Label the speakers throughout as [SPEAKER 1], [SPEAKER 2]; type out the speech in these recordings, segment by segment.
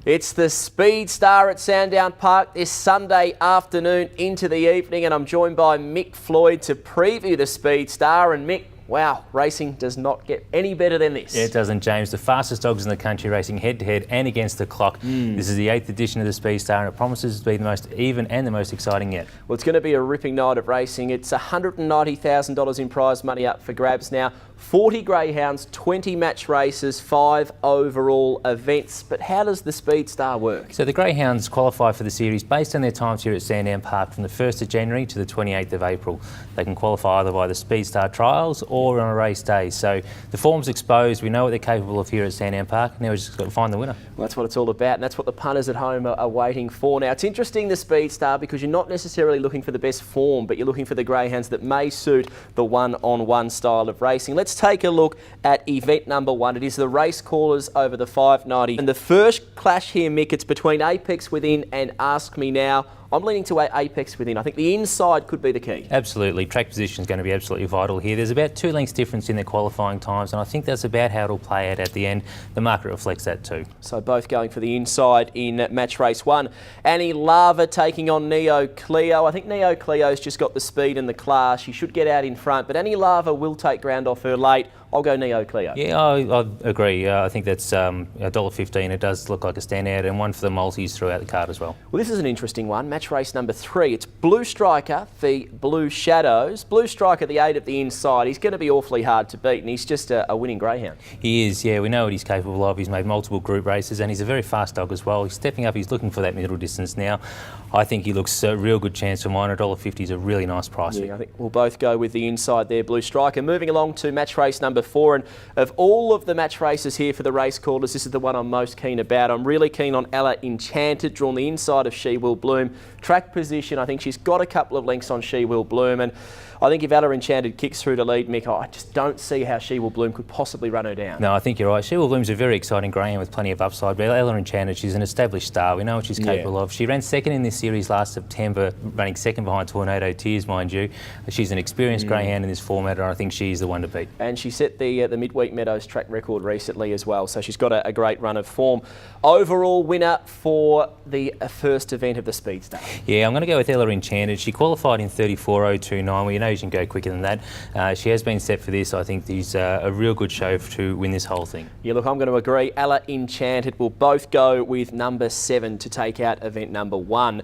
[SPEAKER 1] It's the Speed Star at Sandown Park this Sunday afternoon into the evening, and I'm joined by Mick Floyd to preview the Speed Star. And Mick, wow, racing does not get any better than this.
[SPEAKER 2] It doesn't, James. The fastest dogs in the country racing head-to-head and against the clock. This is the 8th edition of the Speed Star, and it promises to be the most even and the most exciting yet.
[SPEAKER 1] Well, it's going to be a ripping night of racing. It's $190,000 in prize money up for grabs now. 40 greyhounds, 20 match races, 5 overall events. But how does the Speed Star work?
[SPEAKER 2] So the greyhounds qualify for the series based on their times here at Sandown Park from the 1st of January to the 28th of April. They can qualify either by the Speed Star trials or on a race day. So the form's exposed. We know what they're capable of here at Sandown Park. Now we've just got to find the winner.
[SPEAKER 1] Well, that's what it's all about, and that's what the punters at home are waiting for. Now, it's interesting, the Speed Star, because you're not necessarily looking for the best form, but you're looking for the greyhounds that may suit the one-on-one style of racing. Let's take a look at event number 1. It is the race callers over the 590. And the first clash here, Mick, it's between Apex Within and Ask Me Now. I'm leaning to Apex Within. I think the inside could be the key.
[SPEAKER 2] Absolutely. Track position is going to be absolutely vital here. There's about 2 lengths difference in their qualifying times, and I think that's about how it'll play out at the end. The market reflects that too.
[SPEAKER 1] So both going for the inside in match race 1. Annie Lava taking on Neo Cleo. I think Neo Cleo's just got the speed and the class. She should get out in front, but Annie Lava will take ground off her late. I'll go Neo Cleo.
[SPEAKER 2] Yeah, I agree. I think that's $1.15. It does look like a standout, and one for the multis throughout the card as well.
[SPEAKER 1] Well, this is an interesting one. Match race number 3. It's Blue Striker v Blue Shadows. Blue Striker, the 8 at the inside. He's going to be awfully hard to beat, and he's just a winning greyhound.
[SPEAKER 2] He is, yeah. We know what he's capable of. He's made multiple group races, and he's a very fast dog as well. He's stepping up. He's looking for that middle distance now. I think he looks a real good chance for mine. $1.50 is a really nice price.
[SPEAKER 1] Yeah, I think we'll both go with the inside there, Blue Striker. Moving along to match race number 4, and of all of the match races here for the race callers, this is the one I'm most keen about. I'm really keen on Ella Enchanted, drawn the inside of She Will Bloom. Track position, I think she's got a couple of lengths on She Will Bloom, and I think if Ella Enchanted kicks through to lead, Mick, I just don't see how She Will Bloom could possibly run her down.
[SPEAKER 2] No, I think you're right. She Will Bloom's a very exciting greyhound with plenty of upside, but Ella Enchanted, she's an established star. We know what she's capable of. She ran second in this series last September, running second behind Tornado Tears, mind you. She's an experienced greyhound in this format, and I think she's the one to beat.
[SPEAKER 1] And she set the Midweek Meadows track record recently as well, so she's got a great run of form. Overall winner for the first event of the Speed Star.
[SPEAKER 2] Yeah, I'm going to go with Ella Enchanted. She qualified in 34.029. Well, you know you can go quicker than that. She has been set for this. I think there's a real good show to win this whole thing.
[SPEAKER 1] Yeah, look, I'm going to agree. Ella Enchanted will both go with number 7 to take out event number 1.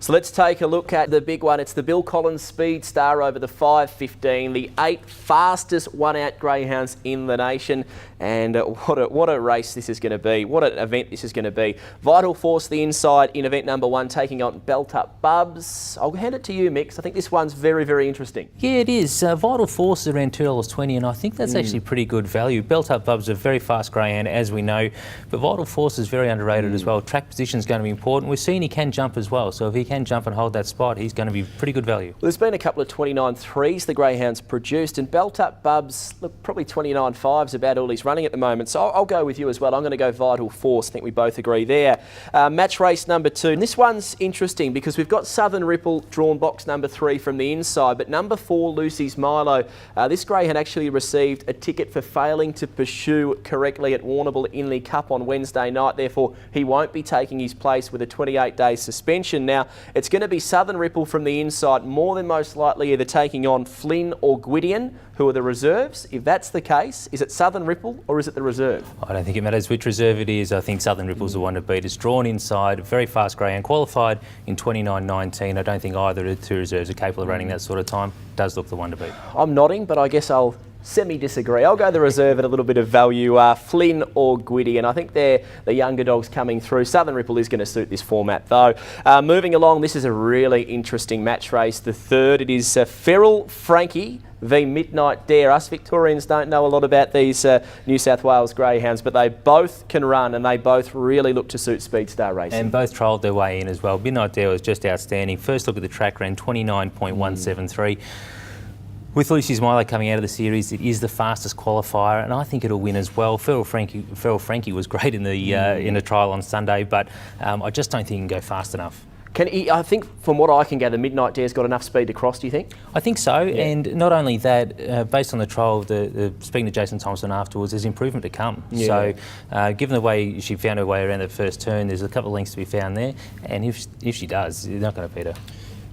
[SPEAKER 1] So let's take a look at the big one. It's the Bill Collins Speed Star over the 5:15, the 8 fastest one-out greyhounds in the nation. And what a race this is going to be. What an event this is going to be. Vital Force, the inside in event number 1, taking on Belt Up Bubs. I'll hand it to you, Mick. I think this one's very, very interesting.
[SPEAKER 2] Yeah, it is. Vital Force is around $2.20, and I think that's actually pretty good value. Belt Up Bubs are a very fast greyhound, as we know, but Vital Force is very underrated as well. Track position is going to be important. We've seen he can jump as well, so if he can jump and hold that spot, he's going to be pretty good value.
[SPEAKER 1] Well, there's been a couple of 29.3s the greyhounds produced, and Belt Up Bubs, look, probably 29.5s about all he's running at the moment. So I'll go with you as well. I'm going to go Vital Force. I think we both agree there. Match race number 2. And this one's interesting because we've got Southern Ripple drawn box number 3 from the inside, but number 4, Lucy's Milo. This greyhound actually received a ticket for failing to pursue correctly at Warrnambool in the Cup on Wednesday night. Therefore, he won't be taking his place with a 28-day suspension. Now, it's going to be Southern Ripple from the inside, more than most likely either taking on Flynn or Gwydion, who are the reserves. If that's the case, is it Southern Ripple or is it the reserve?
[SPEAKER 2] I don't think it matters which reserve it is. I think Southern Ripple's the one to beat. It's drawn inside, very fast greyhound, qualified in 29.19. I don't think either of the 2 reserves are capable of running that sort of time. Does look the one to beat.
[SPEAKER 1] I'm nodding, but I guess I'll semi-disagree. I'll go the reserve at a little bit of value, Flynn or Gwydion. I think they're the younger dogs coming through. Southern Ripple is going to suit this format though. Moving along, this is a really interesting match race. The 3rd, it is Feral Frankie v Midnight Dare. Us Victorians don't know a lot about these New South Wales greyhounds, but they both can run and they both really look to suit Speed Star racing.
[SPEAKER 2] And both trialled their way in as well. Midnight Dare was just outstanding. First look at the track, ran 29.173. With Lucy's Milo coming out of the series, it is the fastest qualifier, and I think it'll win as well. Feral Frankie was great in the trial on Sunday, but I just don't think he can go fast enough.
[SPEAKER 1] I think from what I can gather, Midnight Dare's got enough speed to cross, do you think?
[SPEAKER 2] I think so, and not only that, based on the trial, speaking to Jason Thompson afterwards, there's improvement to come.
[SPEAKER 1] Yeah.
[SPEAKER 2] So given the way she found her way around that first turn, there's a couple of lengths to be found there, and if she does, you're not going to beat her.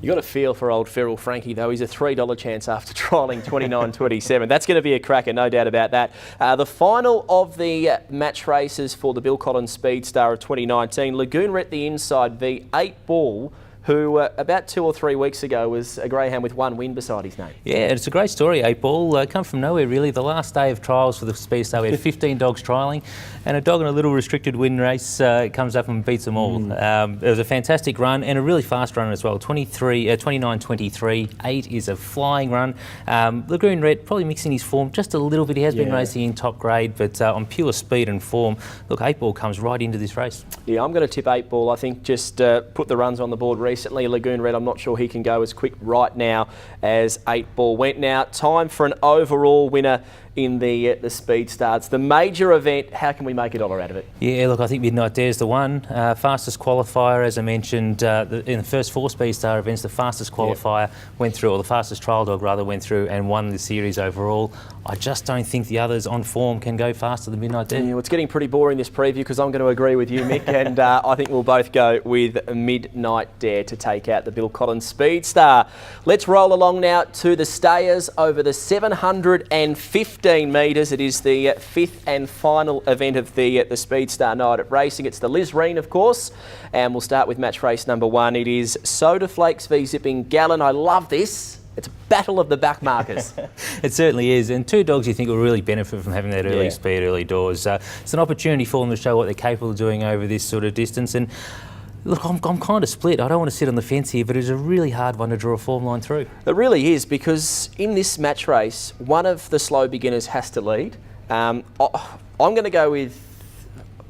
[SPEAKER 1] You got a feel for old Feral Frankie, though. He's a $3 chance after trialling 29.27. That's going to be a cracker, no doubt about that. The final of the match races for the Bill Collins Speed Star of 2019, Lagoon Ret the inside v 8 Ball, who about 2 or 3 weeks ago was a greyhound with 1 win beside his name.
[SPEAKER 2] Yeah, it's a great story, 8 Ball. Come from nowhere, really. The last day of trials for the Speed Star, we had 15 dogs trialling, and a dog in a little restricted win race comes up and beats them all. It was a fantastic run and a really fast run as well. 29.23. 8 is a flying run. Lagoon Ret probably mixing his form just a little bit. He has been racing in top grade, but on pure speed and form, look, 8 Ball comes right into this race. Yeah,
[SPEAKER 1] I'm going to tip 8 Ball. I think just put the runs on the board recently. Lagoon Ret, I'm not sure he can go as quick right now as 8 Ball went. Now, time for an overall winner in the Speed Starts. The major event, how can we make $1 out of it? Yeah,
[SPEAKER 2] look, I think Midnight Dare's the one. Fastest qualifier, as I mentioned, in the first 4 Speed Star events, the fastest qualifier went through, or the fastest trial dog rather, went through and won the series overall. I just don't think the others on form can go faster than Midnight Dare.
[SPEAKER 1] Yeah, it's getting pretty boring, this preview, because I'm going to agree with you, Mick, and I think we'll both go with Midnight Dare to take out the Bill Collins Speed Star. Let's roll along now to the stayers over the 715 metres. It is the 5th and final event of the Speed Star night at racing. It's the Liz Reen, of course, and we'll start with match race number 1. It is Soda Flakes v Zipping Gallon. I love this. It's a battle of the back markers.
[SPEAKER 2] It certainly is, and 2 dogs you think will really benefit from having that early speed, early doors. It's an opportunity for them to show what they're capable of doing over this sort of distance. And look, I'm kind of split. I don't want to sit on the fence here, but it's a really hard one to draw a form line through.
[SPEAKER 1] It really is, because in this match race, one of the slow beginners has to lead. I'm going to go with,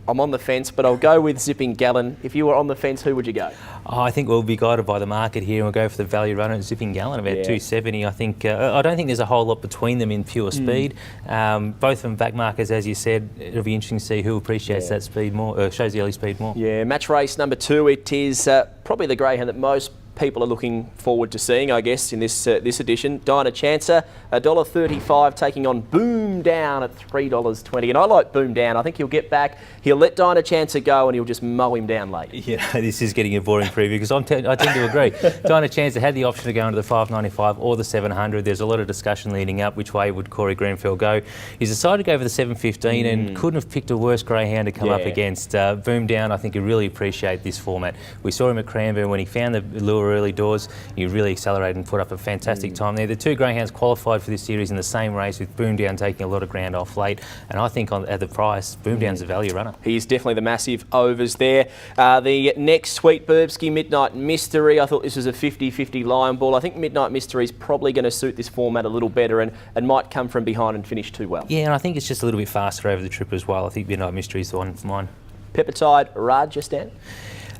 [SPEAKER 1] I'm on the fence, but I'll go with Zipping Gallon. If you were on the fence, who would you go?
[SPEAKER 2] I think we'll be guided by the market here, and we'll go for the value runner at Zipping Gallon, about 270. I think I don't think there's a whole lot between them in pure speed. Both of them back markers, as you said. It'll be interesting to see who appreciates that speed more, shows the early speed more.
[SPEAKER 1] Yeah, match race number 2. It is probably the greyhound that most people are looking forward to seeing, I guess, in this edition. Dinah Chancer, $1.35, taking on Boom Down at $3.20. And I like Boom Down. I think he'll get back. He'll let Dinah Chancer go, and he'll just mow him down late.
[SPEAKER 2] Yeah, this is getting a boring preview, because I tend to agree. Dinah Chancer had the option to go into the 595 or the 700. There's a lot of discussion leading up which way would Corey Greenfield go. He's decided to go for the 715 and couldn't have picked a worse greyhound to come up against. Boom Down, I think, you really appreciate this format. We saw him at Cranbourne when he found the lure early doors. He really accelerated and put up a fantastic time there. The 2 greyhounds qualified for this series in the same race, with Boom Down taking a lot of ground off late, and I think at the price, Boom Down's a value runner.
[SPEAKER 1] He's definitely the massive overs there. The next, Sweet Burbsky, Midnight Mystery. I thought this was a 50-50 Lion Ball. I think Midnight Mystery is probably going to suit this format a little better, and might come from behind and finish too well.
[SPEAKER 2] Yeah, and I think it's just a little bit faster over the trip as well. I think Midnight Mystery is the one for mine.
[SPEAKER 1] Peppertide, Rajasthan.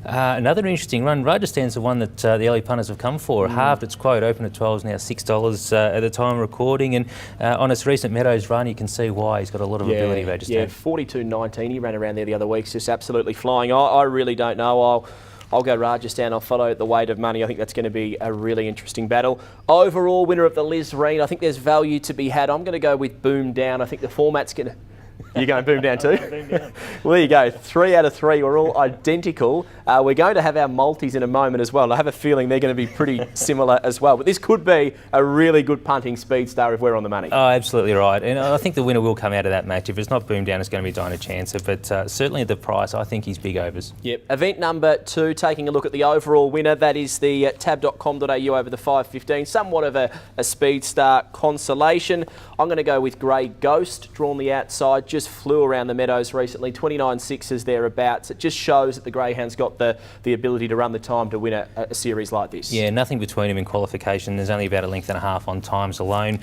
[SPEAKER 2] Another interesting run. Rajasthan's the one that the early punters have come for. Halved its quote, opened at 12, now $6 at the time of recording. And on its recent Meadows run, you can see why. He's got a lot of ability, Rajasthan.
[SPEAKER 1] Yeah, 42.19. He ran around there the other week, just absolutely flying. I really don't know. I'll go Rajasthan. I'll follow the weight of money. I think that's going to be a really interesting battle. Overall winner of the Liz Reen. I think there's value to be had. I'm going to go with Boom Down. I think the format's going to... You're going Boom Down too? Boom Down. Well, there you go. 3 out of 3. We're all identical. We're going to have our multis in a moment as well. I have a feeling they're going to be pretty similar as well. But this could be a really good punting Speed Star if we're on the money.
[SPEAKER 2] Oh, absolutely right. And I think the winner will come out of that match. If it's not Boom Down, it's going to be Dinah Chancer. But certainly at the price, I think he's big overs.
[SPEAKER 1] Yep. Event number 2, taking a look at the overall winner. That is the tab.com.au over the 515. Somewhat of a Speed Star consolation. I'm going to go with Grey Ghost, drawn the outside. Just flew around the Meadows recently, 29.6s thereabouts. It just shows that the greyhound's got the ability to run the time to win a series like this.
[SPEAKER 2] Yeah, nothing between him in qualification. There's only about a length and a half on times alone.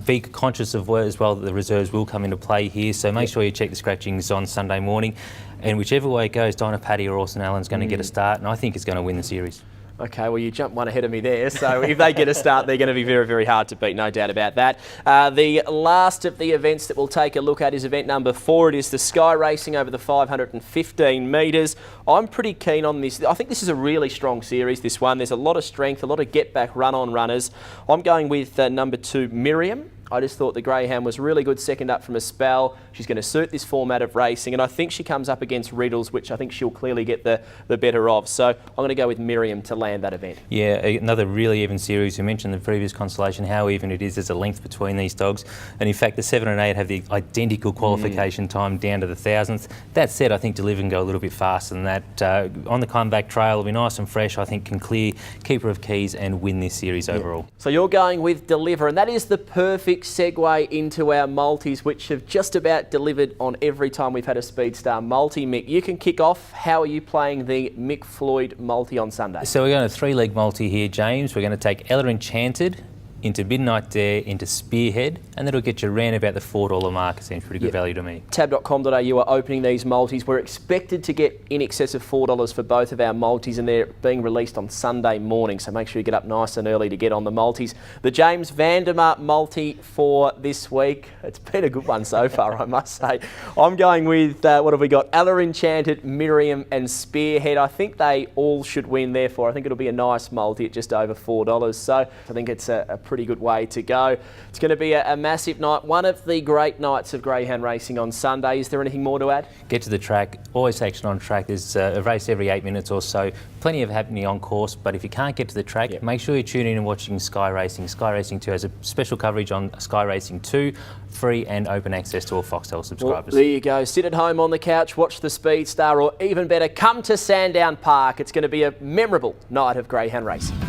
[SPEAKER 2] Be conscious of as well that the reserves will come into play here, so make sure you check the scratchings on Sunday morning. And whichever way it goes, Dinah Paddy or Orson Allen's going to get a start, and I think it's going to win the series.
[SPEAKER 1] Okay, well, you jumped one ahead of me there. So if they get a start, they're going to be very, very hard to beat, no doubt about that. The last of the events that we'll take a look at is event number 4. It is the Sky Racing over the 515 metres. I'm pretty keen on this. I think this is a really strong series, this one. There's a lot of strength, a lot of get-back run-on runners. I'm going with number 2, Miriam. I just thought the greyhound was really good second up from a spell. She's going to suit this format of racing, and I think she comes up against Riddles, which I think she'll clearly get the better of. So I'm going to go with Miriam to land that event.
[SPEAKER 2] Yeah, another really even series. You mentioned the previous constellation, how even it is. There's a length between these dogs. And in fact, the 7 and 8 have the identical qualification time down to the thousandth. That said, I think Deliver can go a little bit faster than that. On the comeback trail, it'll be nice and fresh. I think can clear Keeper of Keys and win this series overall.
[SPEAKER 1] So you're going with Deliver, and that is the perfect segue into our multis, which have just about delivered on every time we've had a Speedstar multi. Mick, you can kick off. How are you playing the Mick Floyd multi on Sunday?
[SPEAKER 2] So we're going to 3-leg multi here, James. We're going to take Ella Enchanted into Midnight Dare, into Spearhead, and that'll get you around about the $4 mark. It seems pretty good value to me.
[SPEAKER 1] Tab.com.au are opening these multis. We're expected to get in excess of $4 for both of our multis, and they're being released on Sunday morning, so make sure you get up nice and early to get on the multis. The James Vandermeer multi for this week. It's been a good one so far, I must say. I'm going with, what have we got? Ella Enchanted, Miriam and Spearhead. I think they all should win, therefore. I think it'll be a nice multi at just over $4. So I think it's a pretty good way to go. It's going to be a massive night, one of the great nights of greyhound racing on Sunday. Is there anything more to add?
[SPEAKER 2] Get to the track, always action on track. There's a race every 8 minutes or so. Plenty of happening on course, but if you can't get to the track, make sure you tune in and watching Sky Racing. Sky Racing 2 has a special coverage on Sky Racing 2, free and open access to all Foxtel subscribers.
[SPEAKER 1] Well, there you go. Sit at home on the couch, watch the Speedstar, or even better, come to Sandown Park. It's going to be a memorable night of greyhound racing.